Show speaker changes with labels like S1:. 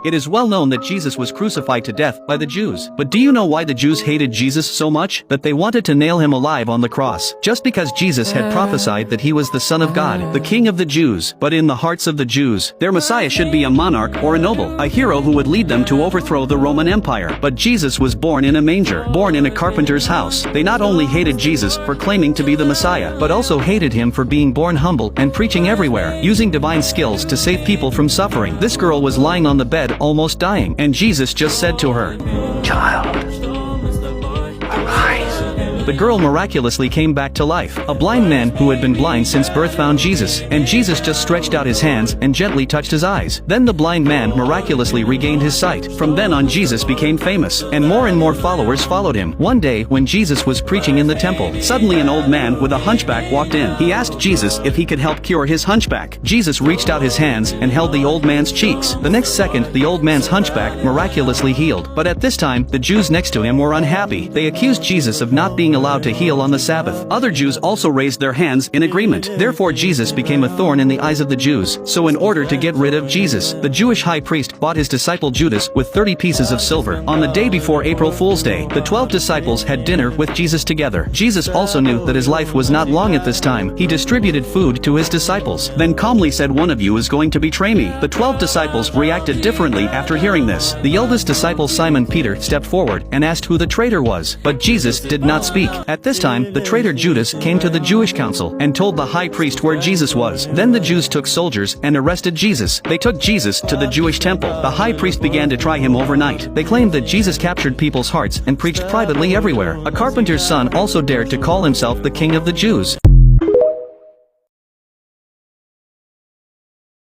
S1: It is well known that Jesus was crucified to death by the Jews. But do you know why the Jews hated Jesus so much? That they wanted to nail him alive on the cross. Just because Jesus had prophesied that he was the Son of God, the King of the Jews. But in the hearts of the Jews, their Messiah should be a monarch or a noble, a hero who would lead them to overthrow the Roman Empire. But Jesus was born in a manger, born in a carpenter's house. They not only hated Jesus for claiming to be the Messiah, but also hated him for being born humble and preaching everywhere, using divine skills to save people from suffering. This girl was lying on the bed almost dying, and Jesus just said to her,
S2: "Child, arise."
S1: The girl miraculously came back to life. A blind man who had been blind since birth found Jesus, and Jesus just stretched out his hands and gently touched his eyes. Then the blind man miraculously regained his sight. From then on, Jesus became famous, and more followers followed him. One day, when Jesus was preaching in the temple, suddenly an old man with a hunchback walked in. He asked Jesus if he could help cure his hunchback. Jesus reached out his hands and held the old man's cheeks. The next second, the old man's hunchback miraculously healed. But at this time, the Jews next to him were unhappy. They accused Jesus of not being allowed to heal on the Sabbath. Other Jews also raised their hands in agreement. Therefore Jesus became a thorn in the eyes of the Jews. So in order to get rid of Jesus, the Jewish high priest bought his disciple Judas with 30 pieces of silver. On the day before April Fool's Day, the 12 disciples had dinner with Jesus together. Jesus also knew that his life was not long at this time. He distributed food to his disciples, then calmly said, "One of you is going to betray me." The 12 disciples reacted differently after hearing this. The eldest disciple Simon Peter stepped forward and asked who the traitor was. But Jesus did not speak. At this time, the traitor Judas came to the Jewish council and told the high priest where Jesus was. Then the Jews took soldiers and arrested Jesus. They took Jesus to the Jewish temple. The high priest began to try him overnight. They claimed that Jesus captured people's hearts and preached privately everywhere. A carpenter's son also dared to call himself the King of the Jews.